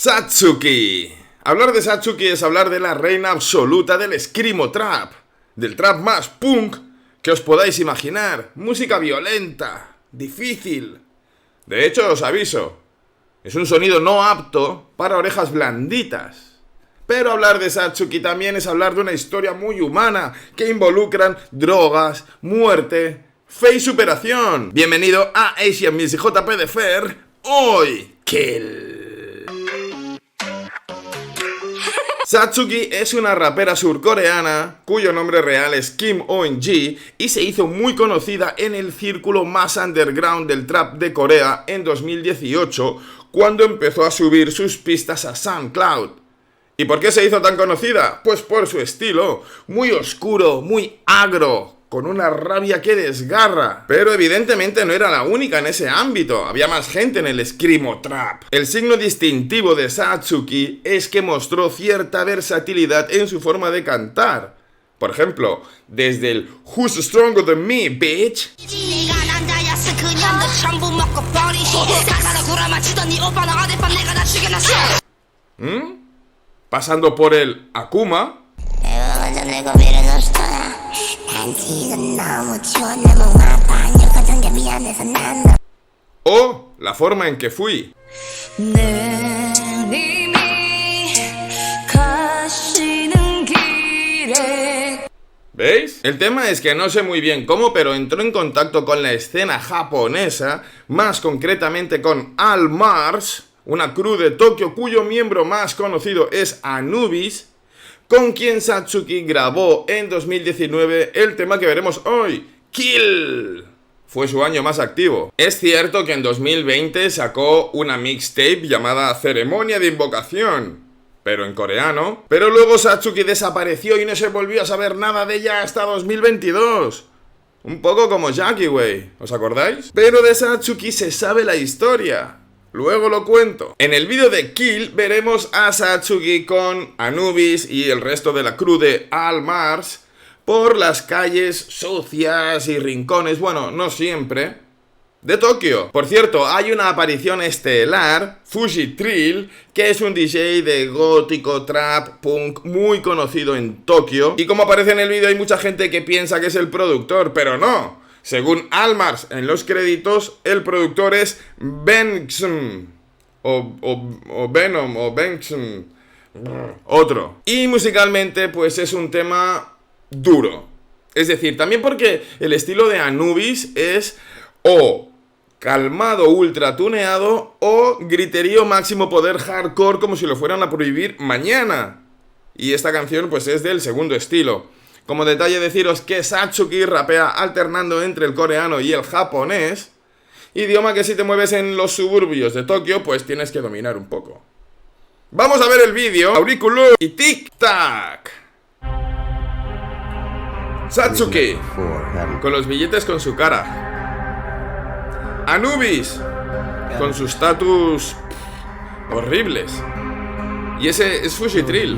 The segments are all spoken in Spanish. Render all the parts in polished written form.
Satsuki. Hablar de Satsuki es hablar de la reina absoluta del screamo trap, del trap más punk que os podáis imaginar. Música violenta, difícil. De hecho, os aviso, es un sonido no apto para orejas blanditas. Pero hablar de Satsuki también es hablar de una historia muy humana que involucran drogas, muerte, fe y superación. Bienvenido a Asian Music JP de Fer. Hoy, Kill. Satsuki es una rapera surcoreana cuyo nombre real es Kim Eun-gi y se hizo muy conocida en el círculo más underground del trap de Corea en 2018 cuando empezó a subir sus pistas a SoundCloud. ¿Y por qué se hizo tan conocida? Pues por su estilo, muy oscuro, muy agro, con una rabia que desgarra. Pero evidentemente no era la única en ese ámbito, había más gente en el screamo trap. El signo distintivo de Satsuki es que mostró cierta versatilidad en su forma de cantar. Por ejemplo, desde el Who's Stronger Than Me, bitch? Pasando por el Akuma. O la forma en que fui. ¿Veis? El tema es que no sé muy bien cómo, pero entró en contacto con la escena japonesa, más concretamente con All Mars, una crew de Tokio cuyo miembro más conocido es Anubis, con quien Satsuki grabó en 2019 el tema que veremos hoy, Kill. Fue su año más activo. Es cierto que en 2020 sacó una mixtape llamada Ceremonia de Invocación, pero en coreano. Pero luego Satsuki desapareció y no se volvió a saber nada de ella hasta 2022. Un poco como Jackie, wey, ¿os acordáis? Pero de Satsuki se sabe la historia. Luego lo cuento. En el vídeo de Kill veremos a Satsuki con Anubis y el resto de la crew de All Mars por las calles sucias y rincones, bueno, no siempre, de Tokio. Por cierto, hay una aparición estelar, Fuji Trill, que es un DJ de gótico trap punk muy conocido en Tokio. Y como aparece en el vídeo hay mucha gente que piensa que es el productor, pero no. Según All Mars en los créditos, el productor es Benxm o Venom o Benxm, otro. Y musicalmente pues es un tema duro. Es decir, también porque el estilo de Anubis es o calmado ultra tuneado o griterío máximo poder hardcore como si lo fueran a prohibir mañana. Y esta canción pues es del segundo estilo. Como detalle deciros que Satsuki rapea alternando entre el coreano y el japonés, idioma que si te mueves en los suburbios de Tokio, pues tienes que dominar un poco. Vamos a ver el vídeo, auriculo y tic-tac. Satsuki, con los billetes con su cara. Anubis, con sus tatus horribles. Y ese es Fuji Trill,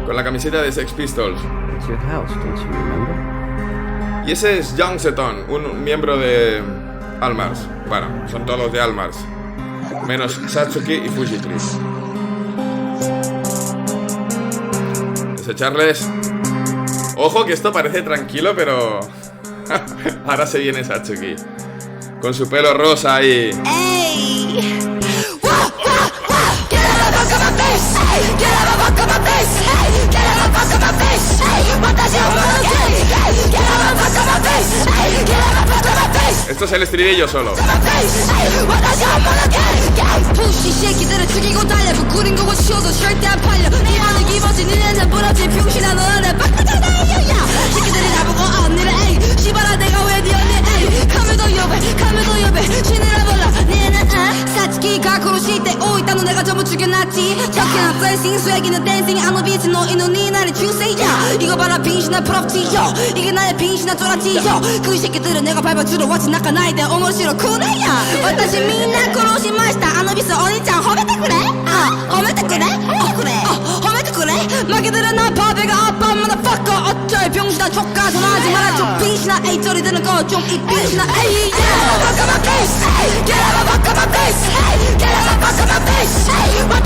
con la camiseta de Sex Pistols. Y ese es Young Seton, un miembro de All Mars. Bueno, son todos de All Mars, menos Satsuki y Fuji Trill. Desecharles. Ojo que esto parece tranquilo, pero ahora se viene Satsuki con su pelo rosa y... Esto es el estribillo solo.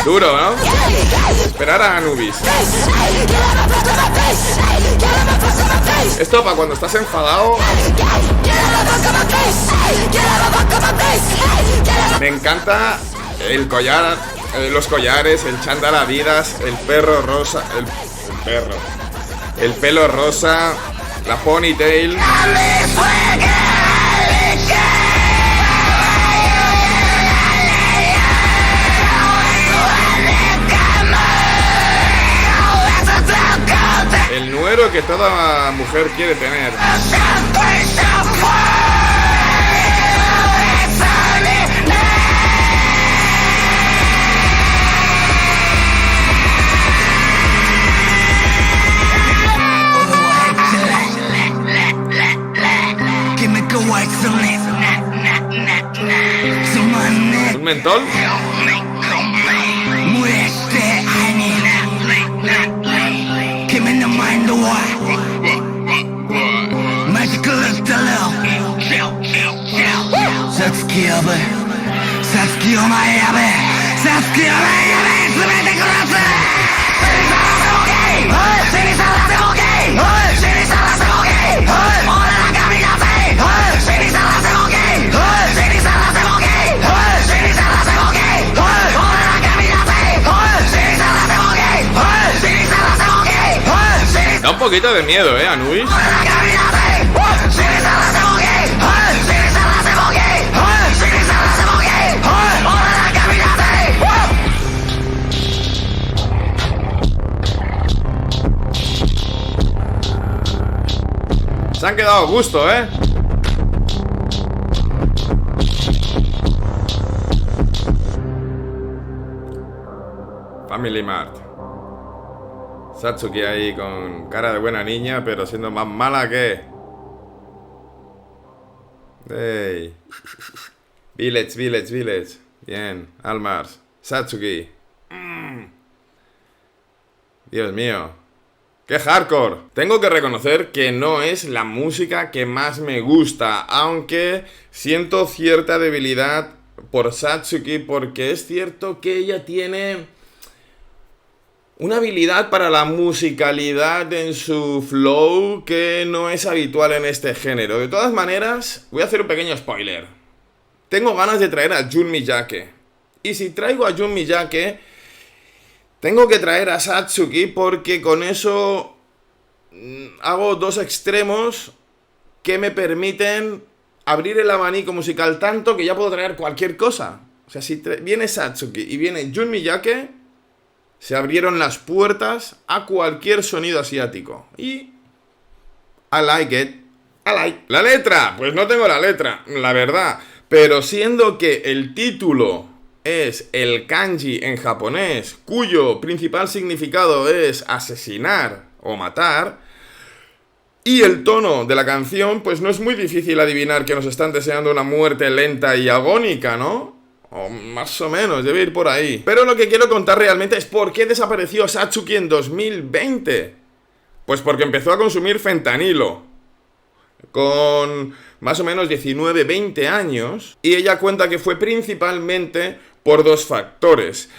Duro, ¿no? Esperar a Anubis. Esto para cuando estás enfadado. Me encanta el collar, los collares, el chándal Adidas, el perro rosa, el pelo rosa, la ponytail. El nuero que toda mujer quiere tener. ¿Un mentol? Da un poquito de miedo, Anubis. Se han quedado a gusto, Family Mart. Satsuki ahí con cara de buena niña, pero siendo más mala que... Hey. Village. Bien, Almars. Satsuki. Dios mío. ¡Qué hardcore! Tengo que reconocer que no es la música que más me gusta, aunque siento cierta debilidad por Satsuki, porque es cierto que ella tiene una habilidad para la musicalidad en su flow que no es habitual en este género. De todas maneras, voy a hacer un pequeño spoiler. Tengo ganas de traer a Jun Miyake. Y si traigo a Jun Miyake, tengo que traer a Satsuki porque con eso hago dos extremos que me permiten abrir el abanico musical tanto que ya puedo traer cualquier cosa. O sea, si viene Satsuki y viene Jun Miyake, se abrieron las puertas a cualquier sonido asiático. Y... I like it. La letra, pues no tengo la letra, la verdad. Pero siendo que el título es el kanji en japonés, cuyo principal significado es asesinar o matar, y el tono de la canción, pues no es muy difícil adivinar que nos están deseando una muerte lenta y agónica, ¿no? O más o menos, debe ir por ahí. Pero lo que quiero contar realmente es por qué desapareció Satsuki en 2020. Pues porque empezó a consumir fentanilo con más o menos 19-20 años. Y ella cuenta que fue principalmente por dos factores.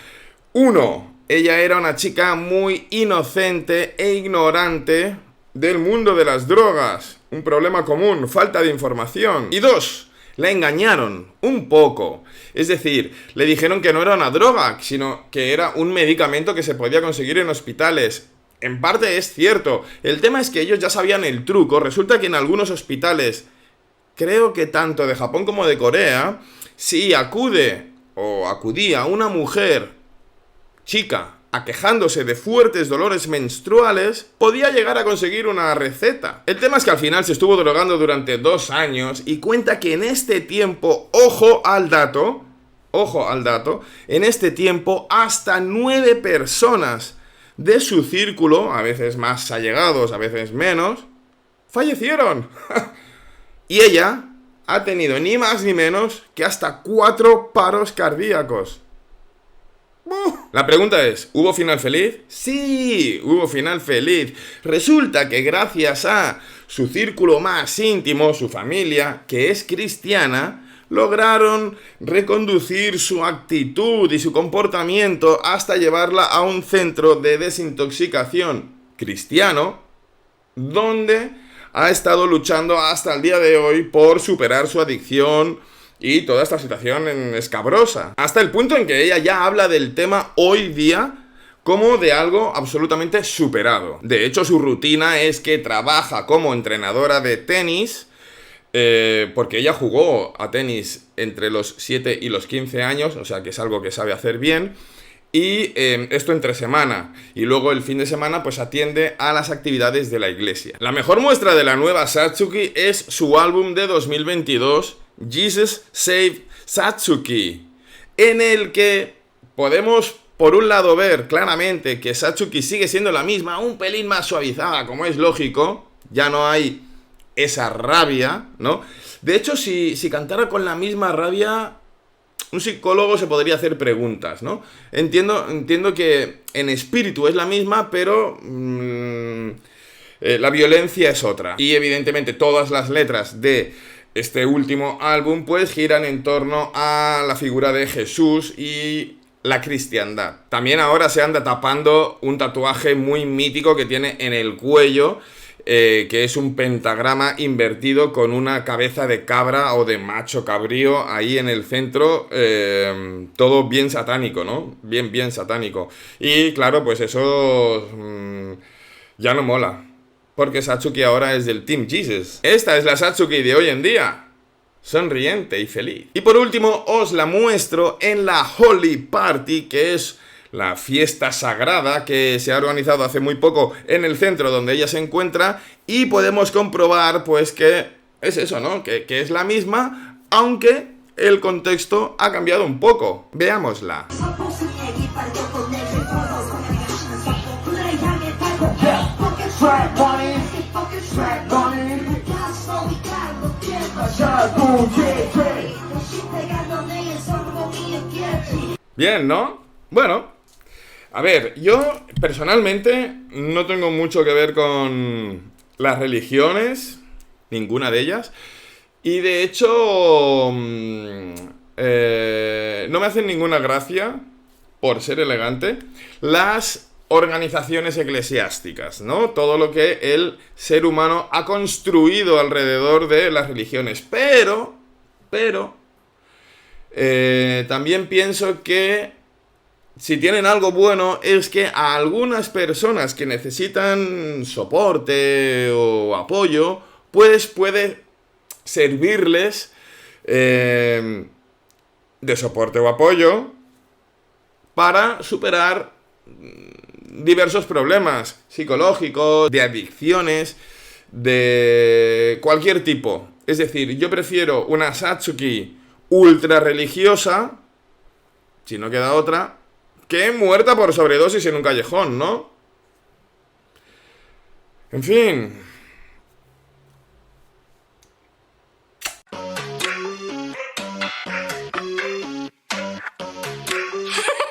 Uno, ella era una chica muy inocente e ignorante del mundo de las drogas. Un problema común, falta de información. Y dos, la engañaron un poco. Es decir, le dijeron que no era una droga, sino que era un medicamento que se podía conseguir en hospitales. En parte es cierto. El tema es que ellos ya sabían el truco. Resulta que en algunos hospitales, creo que tanto de Japón como de Corea, si acudía una mujer, chica, aquejándose de fuertes dolores menstruales, podía llegar a conseguir una receta. El tema es que al final se estuvo drogando durante 2 años y cuenta que en este tiempo, ojo al dato, en este tiempo hasta 9 personas de su círculo, a veces más allegados, a veces menos, fallecieron. Y ella ha tenido ni más ni menos que hasta 4 paros cardíacos. La pregunta es, ¿hubo final feliz? Sí, hubo final feliz. Resulta que gracias a su círculo más íntimo, su familia, que es cristiana, lograron reconducir su actitud y su comportamiento hasta llevarla a un centro de desintoxicación cristiano, donde ha estado luchando hasta el día de hoy por superar su adicción y toda esta situación escabrosa. Hasta el punto en que ella ya habla del tema hoy día como de algo absolutamente superado. De hecho, su rutina es que trabaja como entrenadora de tenis, porque ella jugó a tenis entre los 7 y los 15 años, o sea que es algo que sabe hacer bien, y esto entre semana, y luego el fin de semana pues atiende a las actividades de la iglesia. La mejor muestra de la nueva Satsuki es su álbum de 2022, Jesus Save Satsuki, en el que podemos por un lado ver claramente que Satsuki sigue siendo la misma, un pelín más suavizada, como es lógico, ya no hay esa rabia, ¿no? De hecho, si cantara con la misma rabia, un psicólogo se podría hacer preguntas, ¿no? Entiendo que en espíritu es la misma, pero la violencia es otra. Y evidentemente todas las letras de este último álbum pues giran en torno a la figura de Jesús y la cristiandad. También ahora se anda tapando un tatuaje muy mítico que tiene en el cuello, que es un pentagrama invertido con una cabeza de cabra o de macho cabrío ahí en el centro, todo bien satánico, ¿no? Bien satánico. Y claro, pues eso ya no mola, porque Satsuki ahora es del Team Jesus. Esta es la Satsuki de hoy en día, sonriente y feliz. Y por último os la muestro en la Holy Party, que es la fiesta sagrada que se ha organizado hace muy poco en el centro donde ella se encuentra, y podemos comprobar pues que es eso, ¿no? Que es la misma, aunque el contexto ha cambiado un poco. Veámosla. Bien, ¿no? Bueno, a ver, yo personalmente no tengo mucho que ver con las religiones, ninguna de ellas, y de hecho no me hacen ninguna gracia, por ser elegante, las organizaciones eclesiásticas, ¿no? Todo lo que el ser humano ha construido alrededor de las religiones, pero también pienso que si tienen algo bueno es que a algunas personas que necesitan soporte o apoyo, pues puede servirles de soporte o apoyo para superar diversos problemas psicológicos, de adicciones, de cualquier tipo. Es decir, yo prefiero una Satsuki ultra religiosa, si no queda otra, que muerta por sobredosis en un callejón, ¿no? En fin,